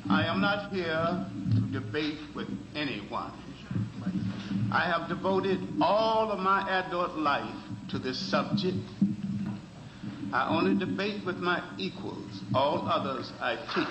I am not here to debate with anyone. I have devoted all of my adult life to this subject. I only debate with my equals. All others I teach.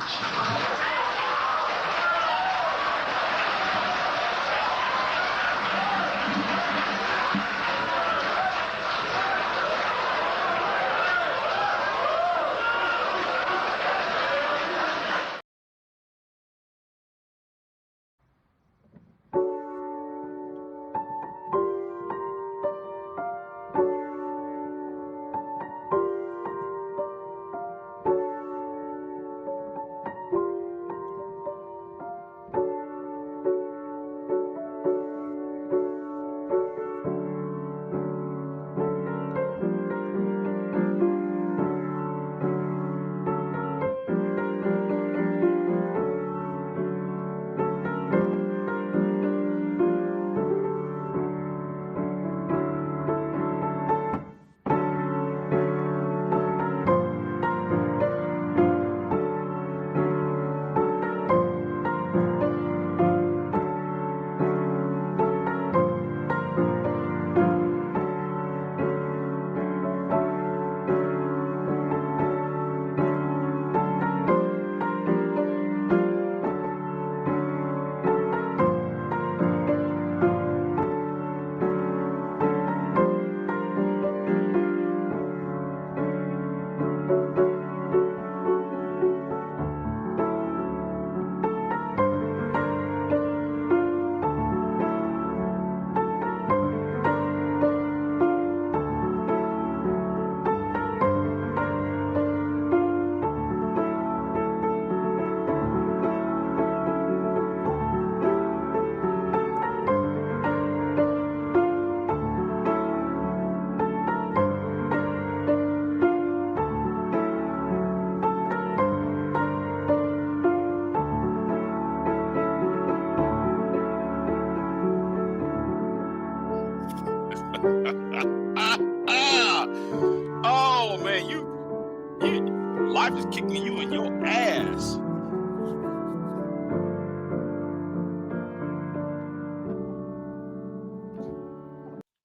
Oh man, life is kicking you in your ass.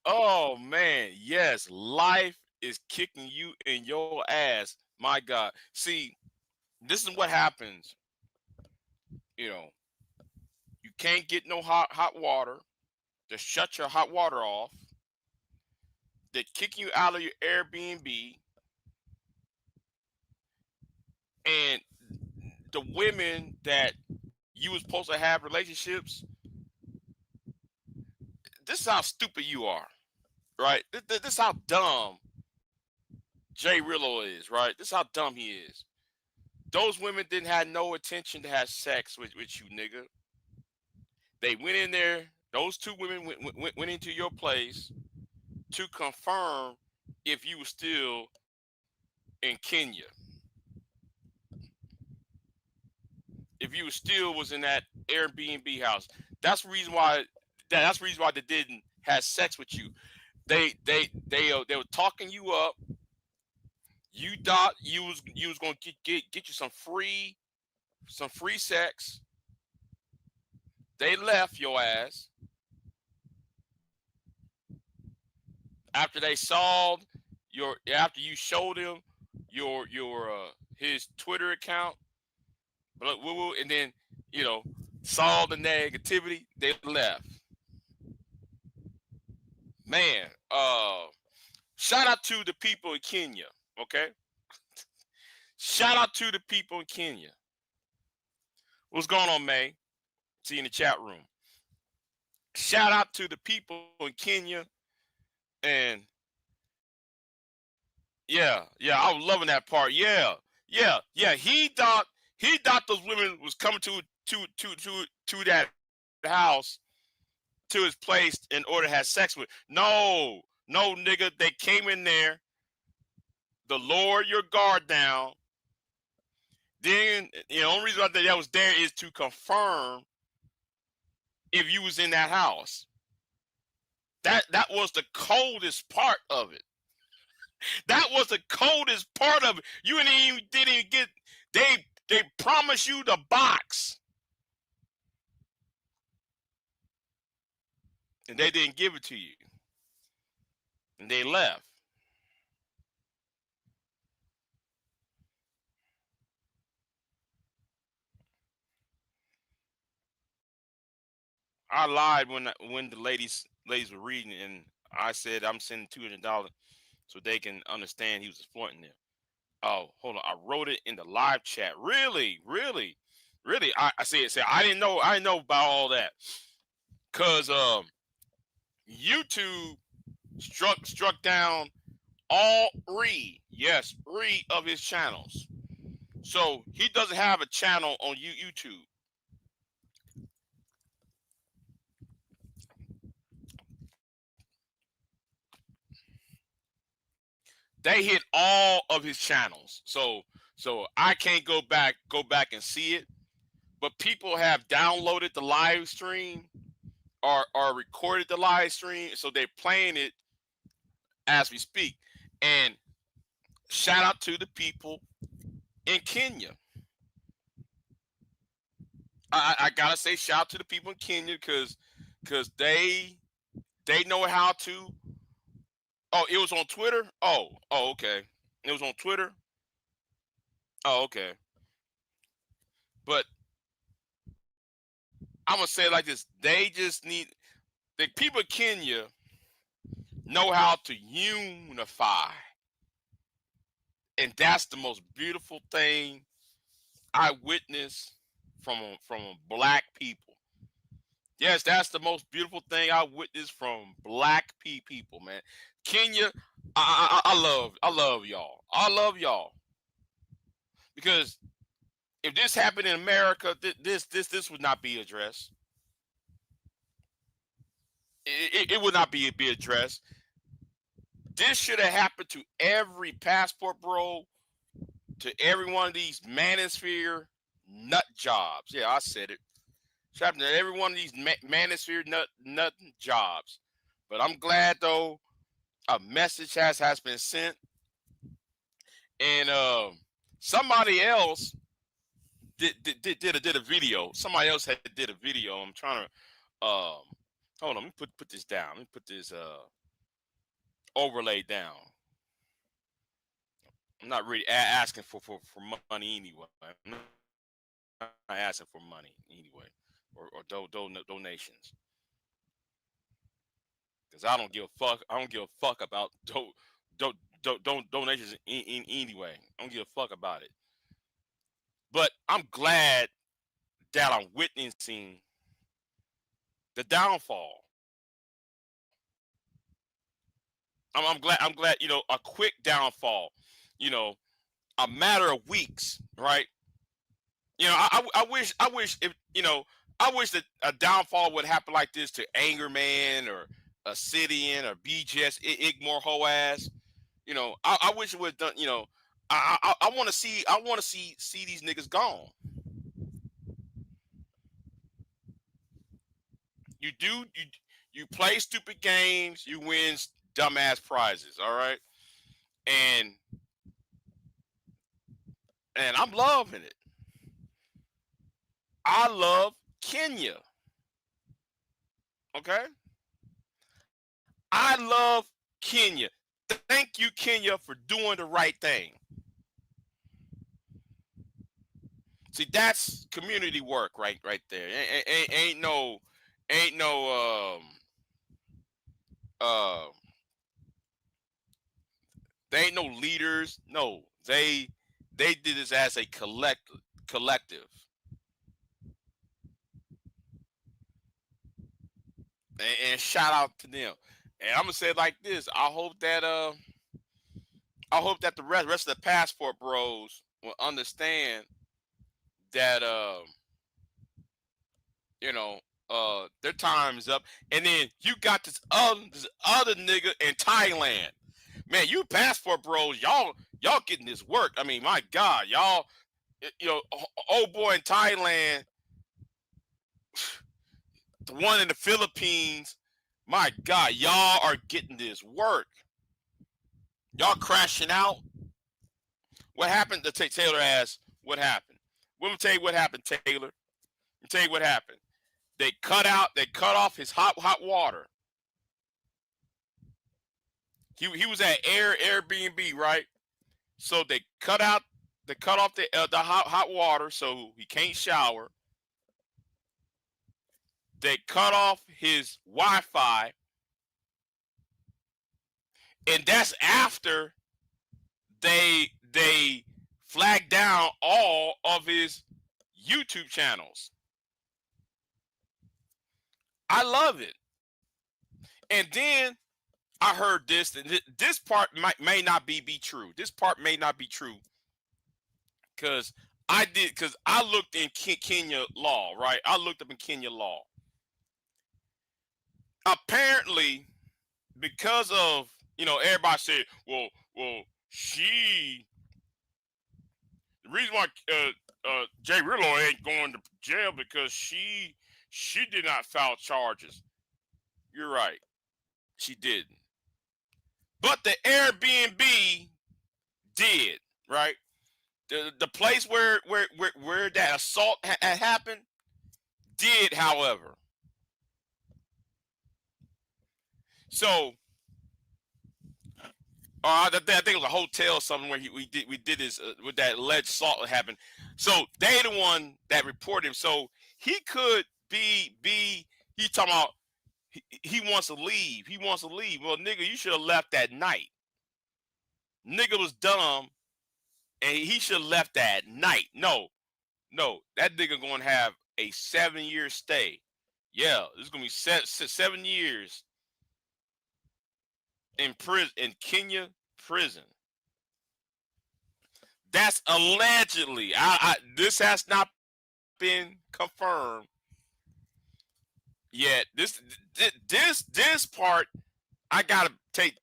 Oh man, yes, life is kicking you in your ass. My God. See, this is what happens. You know, you can't get no hot water. They shut your hot water off. They're kicking you out of your Airbnb. And the women that you was supposed to have relationships, this is how stupid you are, right? This is how dumb JRello is, right? This is how dumb he is. Those women didn't have no intention to have sex with you, nigga. They went in there. Those two women went into your place to confirm if you were still in Kenya. If you still was in that Airbnb house. That's the reason why. That's the reason why they didn't have sex with you. They were talking you up. You thought you was gonna get you some free sex. They left your ass after they saw after you showed them your his Twitter account, and then saw the negativity. They left. Man, shout out to the people in Kenya. Okay, shout out to the people in Kenya. What's going on, May? See you in the chat room. Shout out to the people in Kenya. And yeah, I was loving that part. Yeah. He thought those women was coming to that house, to his place, in order to have sex with. No, nigga. They came in there to lower your guard down. Then the only reason why that was there is to confirm if you was in that house. That was the coldest part of it. That was the coldest part of it. You didn't even get. They promised you the box, and they didn't give it to you, and they left. I lied when the ladies were reading, and I said I'm sending $200 so they can understand he was exploiting them. Oh, hold on. I wrote it in the live chat. Really, really, really. I said I didn't know about all that. Cause YouTube struck down all three of his channels. So he doesn't have a channel on YouTube. They hit all of his channels. So I can't go back and see it. But people have downloaded the live stream or recorded the live stream, so they're playing it as we speak. And shout out to the people in Kenya. I gotta say shout out to the people in Kenya because they know how to. Oh, it was on Twitter. Oh, okay. It was on Twitter. Oh, okay. But I'm gonna say it like this: they just need the people of Kenya know how to unify, and that's the most beautiful thing I witnessed from black people. Yes, that's the most beautiful thing I witnessed from black people, man. Kenya, I love y'all. I love y'all because if this happened in America, this would not be addressed. It would not be addressed. This should have happened to every passport bro, to every one of these manosphere nut jobs. Yeah, I said it. It's happened to every one of these manosphere nut jobs. But I'm glad though a message has been sent, and somebody else did a video. Somebody else did a video. I'm trying to hold on. Let me put this down. Let me put this overlay down. I'm not really asking for money anyway. I'm not asking for money anyway, or donations. Because I don't give a fuck. I don't give a fuck about donations in anyway. I don't give a fuck about it. But I'm glad that I'm witnessing the downfall. I'm glad, a quick downfall, a matter of weeks, right? I wish if, I wish that a downfall would happen like this to Anger Man or Obsidian or BGS, Igmore Ho ass. I wish it would have done, I want to see these niggas gone. You play stupid games, you win dumbass prizes, all right? And I'm loving it. I love Kenya. Okay? I love Kenya. Thank you, Kenya, for doing the right thing. See, that's community work right there. Ain't no they ain't no leaders. No, they did this as a collective. And shout out to them. And I'm gonna say it like this: I hope that the rest of the passport bros will understand that their time is up. And then you got this other nigga in Thailand. Man, you passport bros, y'all getting this work. I mean, my God, y'all, old boy in Thailand, the one in the Philippines, my God, y'all are getting this work. Y'all crashing out. What happened? To Taylor asked, what happened? Let me tell you what happened, Taylor. Let me tell you what happened. They cut off his hot water. He was at Airbnb, right? So they cut off the hot water, so he can't shower. They cut off his Wi-Fi, and that's after they flagged down all of his YouTube channels. I love it. And then I heard this, and this part may not be true. This part may not be true because I looked in Kenya law, right? I looked up in Kenya law. Apparently, because of, everybody said, well, the reason why JRello ain't going to jail because she did not file charges. You're right, she didn't. But the Airbnb did, right? The place where that assault had happened did, however. So, I think it was a hotel or something where we did this with that alleged assault that happened. So they the one that reported him. So he could be he's talking about he wants to leave. He wants to leave. Well, nigga, you should have left that night. Nigga was dumb, and he should have left that night. No, that nigga gonna have a 7-year stay. Yeah, this is gonna be 7 years in prison, in Kenya prison. That's allegedly. This has not been confirmed yet. This part I gotta take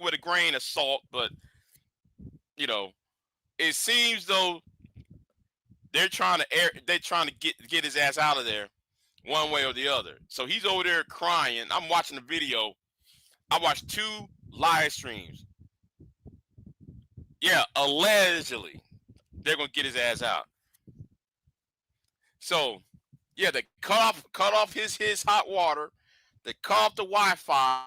with a grain of salt, but it seems though they're trying to get his ass out of there one way or the other. So he's over there crying. I'm watching the video. I watched 2 live streams. Yeah, allegedly they're gonna get his ass out. So yeah, they cut off his hot water. They cut off the Wi-Fi.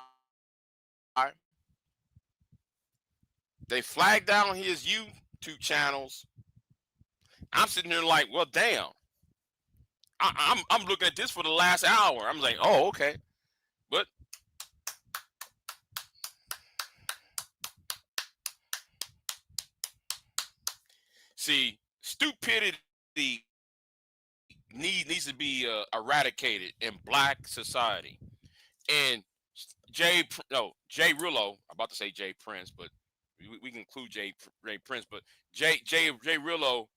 They flagged down his YouTube channels. I'm sitting there like, well, damn. I'm looking at this for the last hour. I'm like, oh, okay. But see, stupidity needs to be eradicated in black society. And JRello, I'm about to say Jay Prince, but we can include Jay Prince, but JRello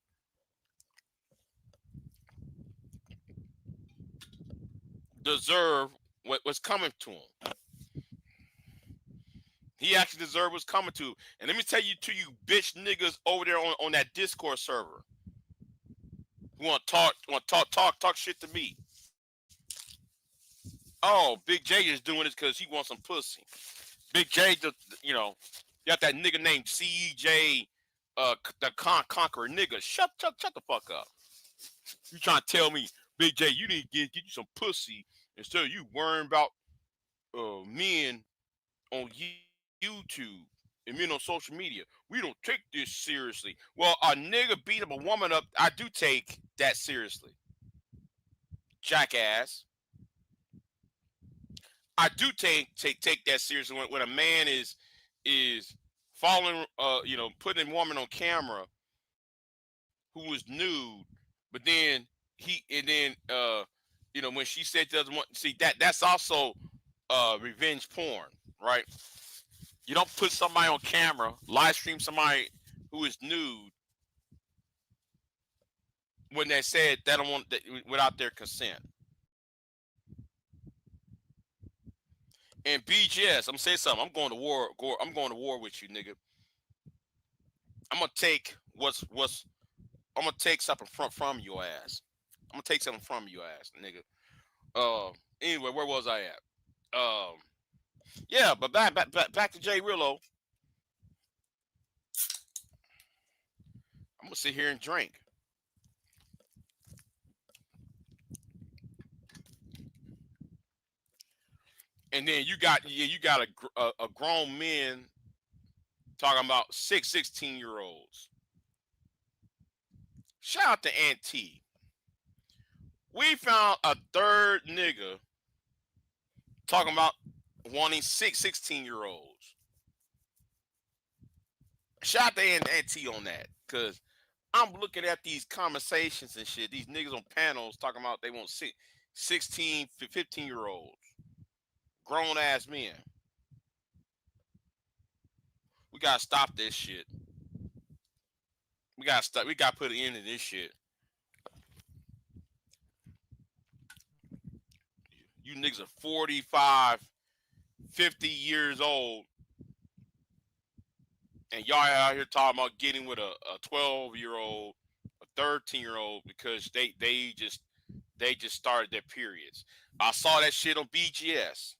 deserve what's coming to him. He actually deserved what's coming to him. And let me tell you bitch niggas over there on that Discord server who want to talk shit to me. Oh, Big J is doing this because he wants some pussy. Big J, got that nigga named CJ, the Conqueror nigga. Shut the fuck up. You trying to tell me, Big J, you need to get you some pussy instead of you worrying about men on YouTube and men on social media. We don't take this seriously. Well, a nigga beat up a woman up, I do take that seriously. Jackass. I do take that seriously when a man is following, putting a woman on camera who was nude, but then when she said doesn't want, see that's also revenge porn, right? You don't put somebody on camera, live stream somebody who is nude when they said they don't want without their consent. And BGS, I'm gonna say something. I'm going to war. I'm going to war with you, nigga. I'm gonna take I'm gonna take something from your ass. I'm gonna take something from your ass, nigga. Anyway, where was I at? Yeah, but back to JRello. I'm gonna sit here and drink. And then you got a grown men talking about 16-year-olds. Shout out to Aunt T. We found a third nigga talking about wanting 16-year-olds. Shout out to Aunt T on that, because I'm looking at these conversations and shit. These niggas on panels talking about they want 16, 15-year-olds, grown ass men. We gotta stop this shit. We gotta stop. We gotta put an end to this shit. You niggas are 45, 50 years old, and y'all out here talking about getting with a 12-year-old, a 13-year-old because they just started their periods. I saw that shit on BGS.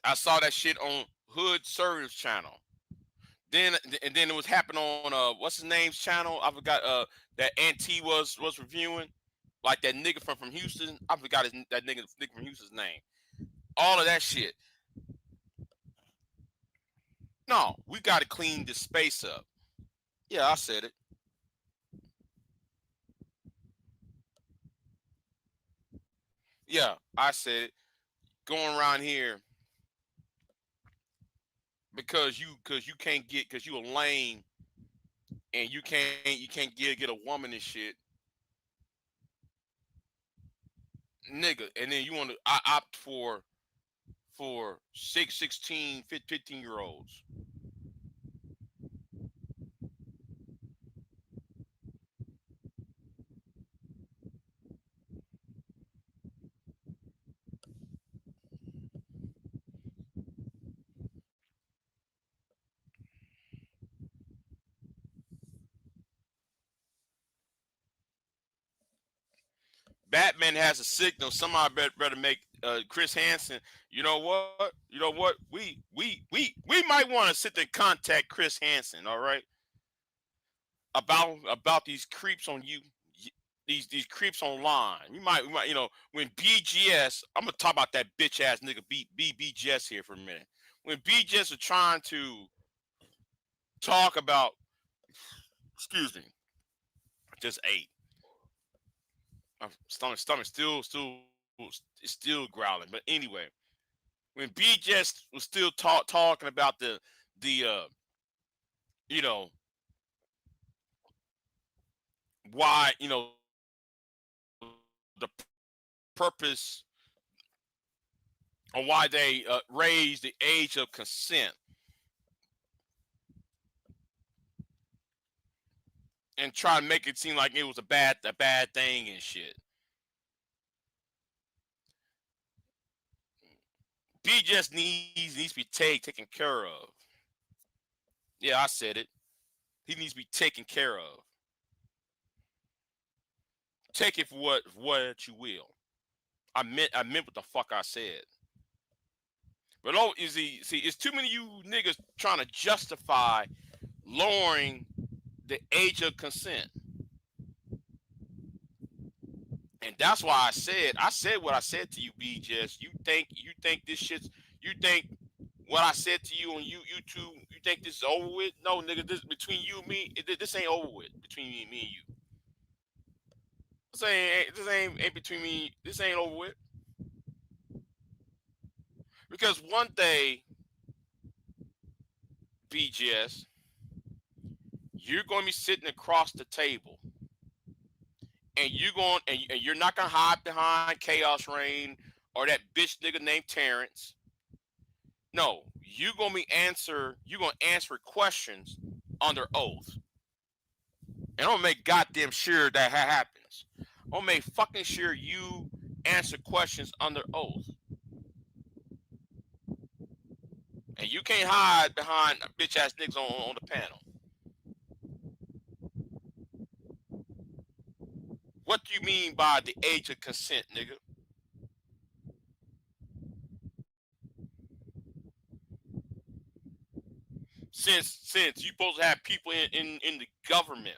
I saw that shit on Hood Service Channel. Then it was happening on what's his name's channel? I forgot that Aunt T was reviewing. Like that nigga from Houston. I forgot that nigga from Houston's name. All of that shit. No, we gotta clean this space up. Yeah, I said it. Yeah, I said it. Going around here because you can't get, because you a lame and you can't get a woman and shit, nigga, and then you want to opt for 16, 15-year-olds. Batman has a signal. Somebody better make Chris Hansen. You know what? You know what? We might want to sit there and contact Chris Hansen. All right, about these creeps on you. These creeps online. We might when BGS. I'm gonna talk about that bitch ass nigga BGS here for a minute. When BGS are trying to talk about, excuse me, just ate. My stomach still growling. But anyway, when BGS was still talking about the you know why the purpose or why they raised the age of consent and try to make it seem like it was a bad thing and shit. BGS needs to be taken care of. Yeah, I said it. He needs to be taken care of. Take it for what you will. I meant what the fuck I said. But oh, see, it's too many of you niggas trying to justify lowering the age of consent. And that's why I said what I said to you, BJS. You think this shit's, you think what I said to you on YouTube, you think this is over with? No, nigga, this between you and me, this ain't over with between me and you. This ain't between me. This ain't over with. Because one day, BGS, you're going to be sitting across the table, and you're not going to hide behind Chaos Rain or that bitch nigga named Terrence. No, you're going to answer questions under oath. And I'm going to make goddamn sure that happens. I'm going to make fucking sure you answer questions under oath. And you can't hide behind bitch ass niggas on the panel. What do you mean by the age of consent, nigga? Since you supposed to have people in the government.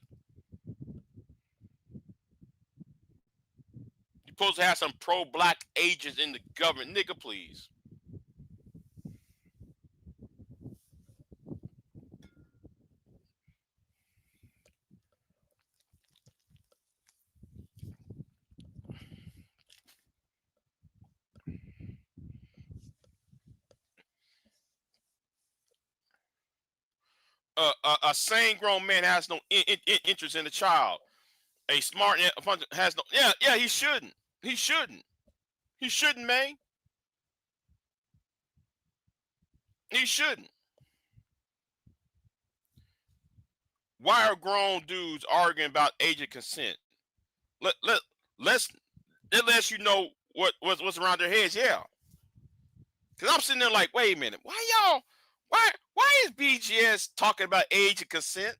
You're supposed to have some pro-black agents in the government. Nigga, please. A sane grown man has no interest in the child. A smart has no. Yeah. He shouldn't. He shouldn't. He shouldn't, man. He shouldn't. Why are grown dudes arguing about age of consent? Let let let's it lets you know what's around their heads. Yeah, because I'm sitting there like, wait a minute, why is BGS talking about age of consent?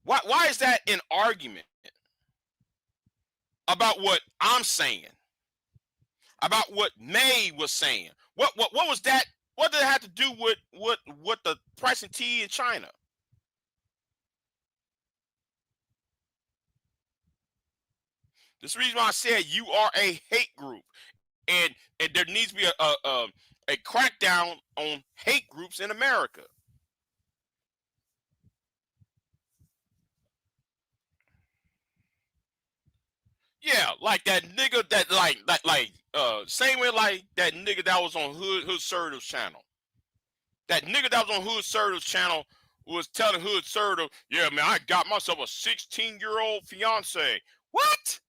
Why is that an argument about what I'm saying? About what May was saying? What was that? What did it have to do with what the price of tea in China? This is the reason why I said you are a hate group, and there needs to be a crackdown on hate groups in America. Yeah, like that nigga that same way like that nigga that was on Hood Sertof's channel. That nigga that was on Hood Sertof's channel was telling Hood Sertof, yeah man, I got myself a 16-year-old fiance. What?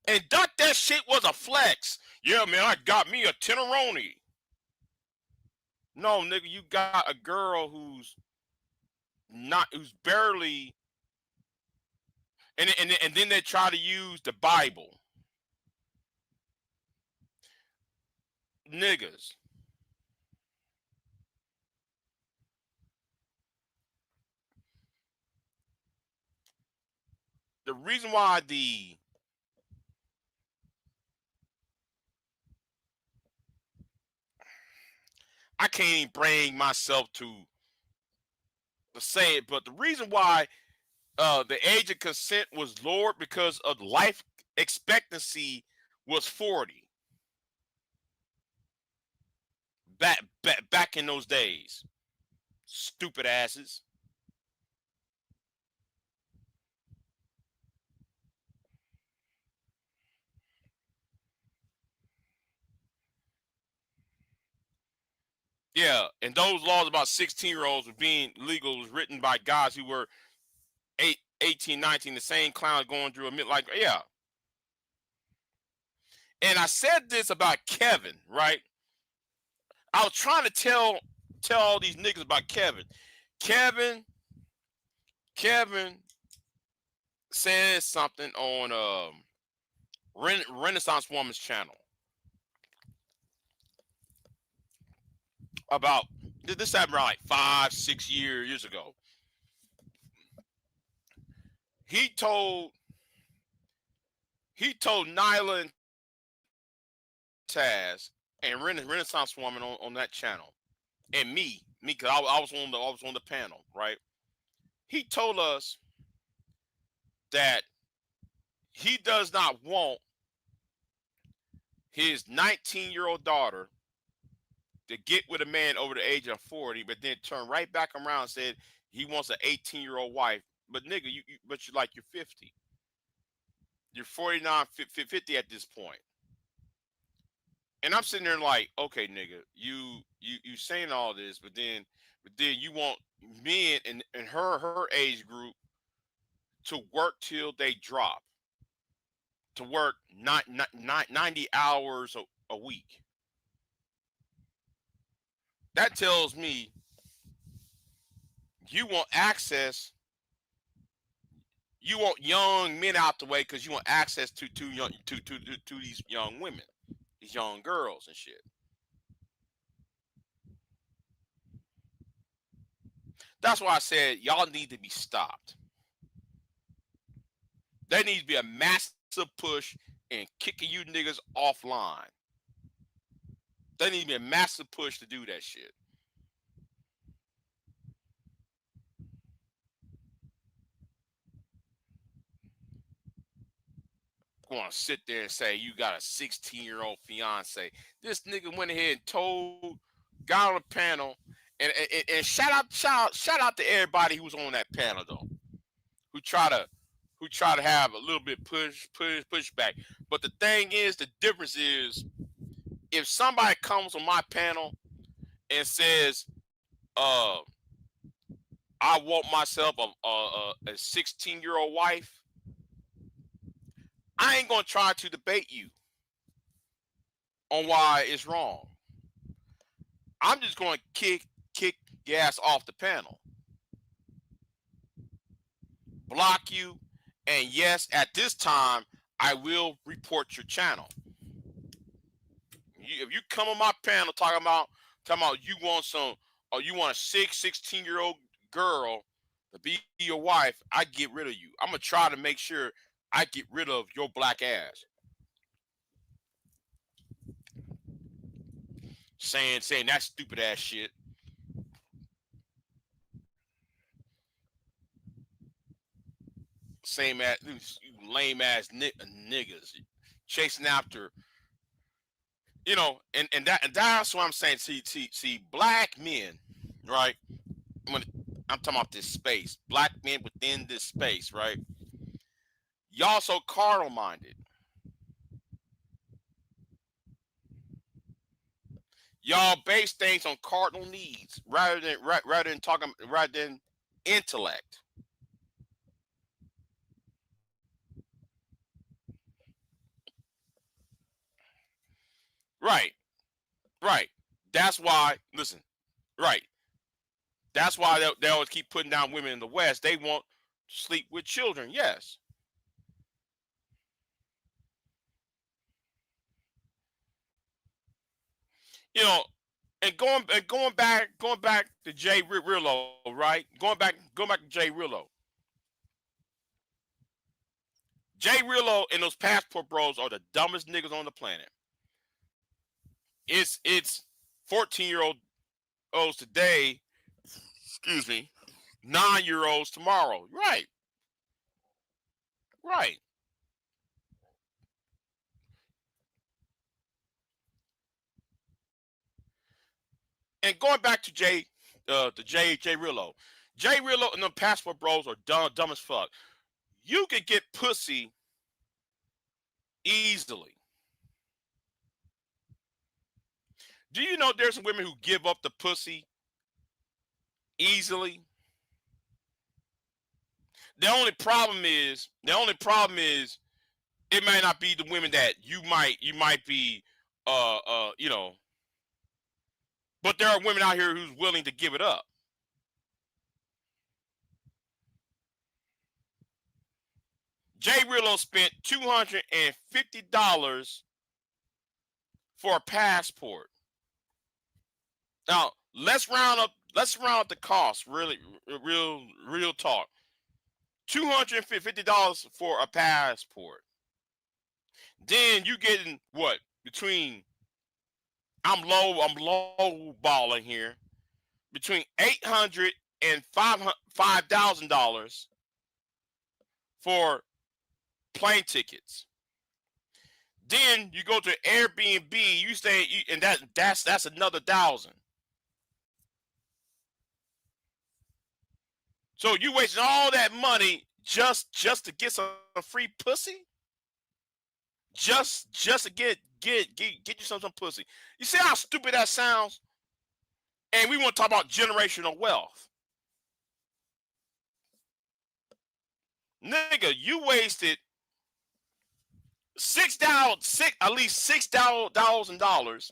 And that shit was a flex. Yeah man, I got me a Teneroni. No nigga, you got a girl who's barely, and then they try to use the Bible. Niggas. The reason why I can't even bring myself to say it, but the reason why the age of consent was lowered because of life expectancy was 40 back in those days. Stupid asses. Yeah, and those laws about 16-year-olds being legal was written by guys who were 18, 19, the same clowns going through a midlife. Yeah. And I said this about Kevin, right? I was trying to tell all these niggas about Kevin. Kevin said something on Renaissance Woman's channel about this happened around like 5-6 years ago. He told Nyla and Taz and Renaissance Woman on that channel, and me, because I was on the panel, right? He told us that he does not want his 19-year-old daughter to get with a man over the age of 40, but then turn right back around and said he wants an 18-year-old wife. But nigga, but you're 50. You're 49, 50 at this point. And I'm sitting there like, okay, nigga, you saying all this, but then you want men in her age group to work till they drop, to work 90 hours a week. That tells me you want access. You want young men out the way because you want access to these young women, these young girls and shit. That's why I said y'all need to be stopped. There needs to be a massive push in kicking you niggas offline. There needs to be a massive push to do that shit. want to sit there and say you got a 16-year-old fiance. This nigga went ahead and told, got on the panel, and shout out to everybody who was on that panel though, who try to have a little bit pushback. But the thing is, the difference is, if somebody comes on my panel and says, I want myself a 16-year-old wife, I ain't gonna try to debate you on why it's wrong. I'm just gonna kick your ass off the panel, block you, and yes, at this time, I will report your channel. If you come on my panel talking about you want some, or you want a 16-year-old girl to be your wife, I get rid of you. I'm gonna try to make sure I get rid of your black ass. Saying that stupid ass shit. Same as lame ass niggas chasing after, and that's what I'm saying. See, black men, right? When I'm talking about this space, black men within this space, right? Y'all so carnal minded. Y'all base things on cardinal needs rather than intellect. Right. That's why. Listen. Right. That's why they always keep putting down women in the West. They want to sleep with children. Yes. And going back to JRello, right? Going back to JRello. JRello and those passport bros are the dumbest niggas on the planet. It's 14-year-olds today, excuse me, 9-year-olds tomorrow. Right. And going back to JRello. JRello and the passport bros are dumb as fuck. You could get pussy easily. Do you know there's some women who give up the pussy easily? The only problem is it may not be the women that you might be but there are women out here who's willing to give it up. JRello spent $250 for a passport. Now let's round up the cost. Really, real talk. $250 for a passport. Then you getting what? Between I'm low balling here. Between $800 and $5,000 for plane tickets. Then you go to Airbnb, you stay, and that's another $1,000. So you wasting all that money just to get some free pussy? Just to get you some pussy. You see how stupid that sounds? And we want to talk about generational wealth. Nigga, you wasted at least $6,000.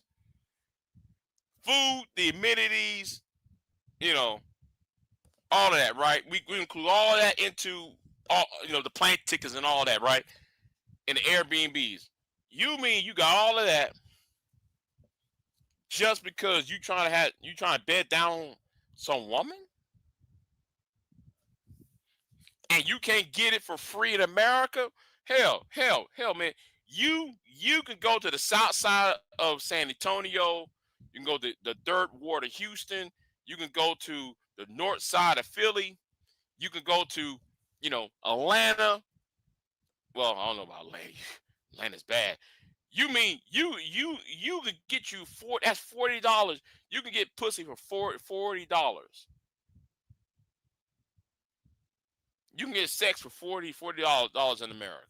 Food, the amenities, all of that, right? We include all that into all, the plane tickets and all that, right? And the Airbnbs. You mean you got all of that just because you trying to bed down some woman? And you can't get it for free in America? Hell, man. You can go to the south side of San Antonio. You can go to the third ward of Houston. You can go to the north side of Philly. You can go to, Atlanta. Well, I don't know about Atlanta. Atlanta's bad. You mean you could get you that's $40. You can get pussy for $40. You can get sex for $40 in America.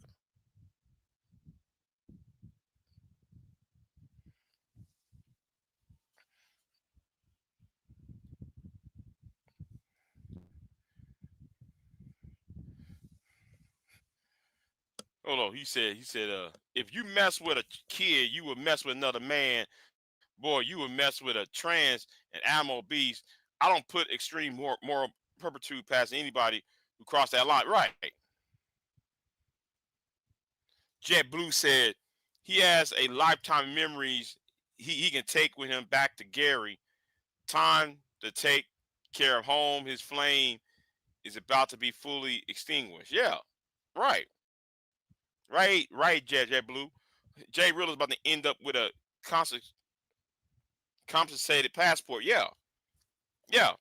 Hold on, he said, if you mess with a kid, you would mess with another man. Boy, you would mess with a trans and animal beast. I don't put extreme moral perpetuity past anybody who crossed that line. Right. Jet Blue said he has a lifetime of memories he can take with him back to Gary. Time to take care of home. His flame is about to be fully extinguished. Yeah, right. Right, Jet Blue. JRello is about to end up with a compensated passport. Yeah, yeah,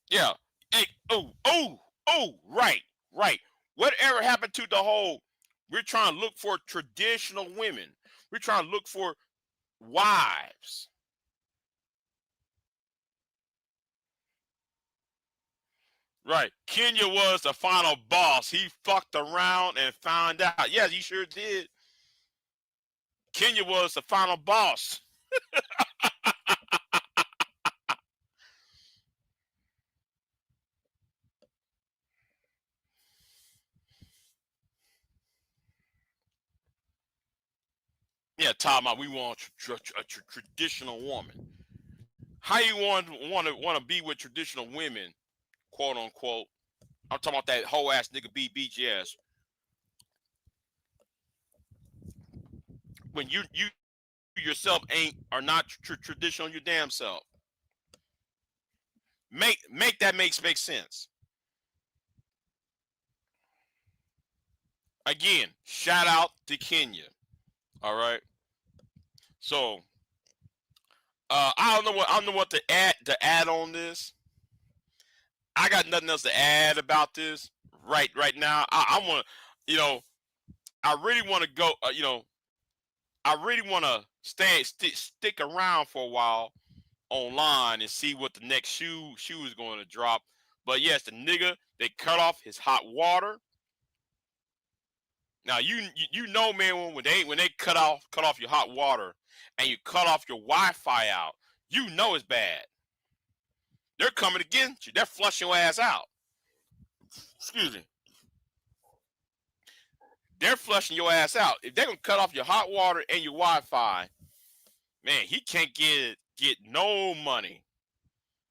yeah. Hey, right, right. Whatever happened to the whole? We're trying to look for traditional women. We're trying to look for wives. Right. Kenya was the final boss. He fucked around and found out. Yes, he sure did. Kenya was the final boss. Yeah, talking about we want a traditional woman. How you want to be with traditional women, quote unquote? I'm talking about that whole ass nigga BBGS. When you yourself are not traditional your damn self. Make that make sense. Again, shout out to Kenya. All right. So I don't know what to add on this. I got nothing else to add about this right now. I want to, I really want to go. I really want to stick around for a while online and see what the next shoe is going to drop. But yes, the nigga they cut off his hot water. Now you know, man, when they cut off your hot water and you cut off your Wi-Fi out, you know it's bad. They're coming against you. They're flushing your ass out. Excuse me. They're flushing your ass out. If they're gonna cut off your hot water and your Wi-Fi, man, he can't get no money.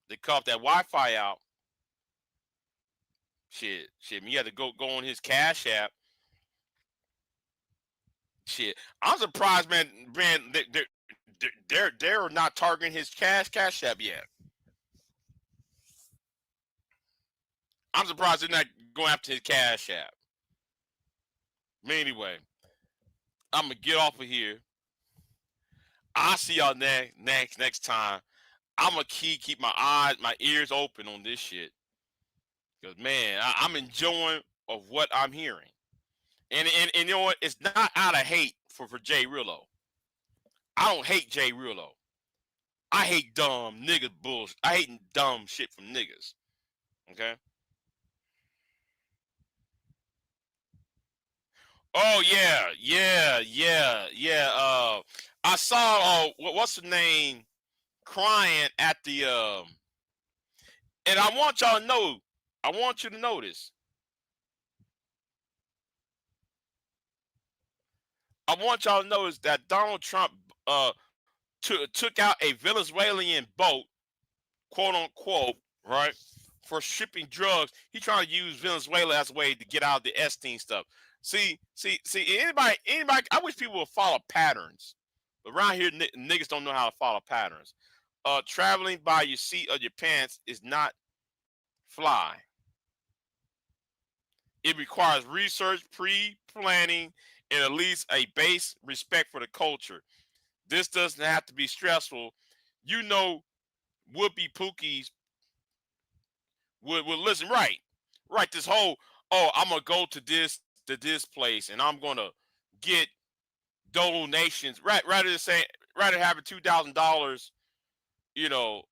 They cut off that Wi-Fi out. Shit. You had to go on his Cash App. Shit, I'm surprised, man. They're not targeting his Cash App yet. I'm surprised they're not going after his Cash App. But anyway, I'm gonna get off of here. I'll see y'all next time. I'm gonna keep my ears open on this shit. Cause man, I'm enjoying of what I'm hearing. And you know what? It's not out of hate for JRello. I don't hate JRello. I hate dumb niggas bullshit. I hate dumb shit from niggas. Okay. Oh yeah. I saw what's the name crying at the and I want y'all to know. I want you to notice. I want y'all to notice that Donald Trump took out a Venezuelan boat, quote unquote, right, for shipping drugs. He trying to use Venezuela as a way to get out of the Epstein stuff. See. Anybody. I wish people would follow patterns. But around here, niggas don't know how to follow patterns. Traveling by your seat of your pants is not fly. It requires research, pre-planning, and at least a base respect for the culture. This doesn't have to be stressful. You know, would-be pookies would listen, right. Right, this whole, oh, I'm gonna go to this place and I'm gonna get donations. Right, rather having $2,000, you know,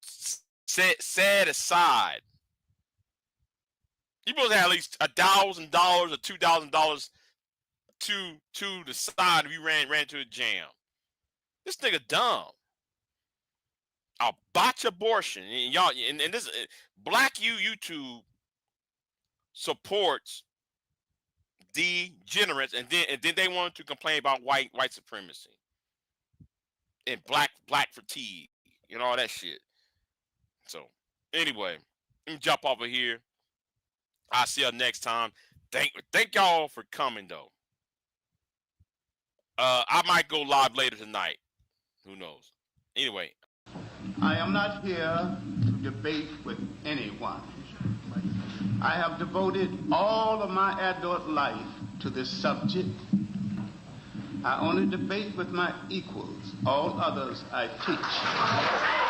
set aside. You supposed to have at least $1,000 or $2,000 to the side if you ran to a jam. This nigga dumb. A botch abortion, and y'all, and this Black YouTube supports degenerates, and then they wanted to complain about white supremacy and black fatigue and all that shit. So anyway, let me jump off of here. I'll see you next time. Thank y'all for coming though. I might go live later tonight. Who knows? Anyway. I am not here to debate with anyone. I have devoted all of my adult life to this subject. I only debate with my equals. All others I teach.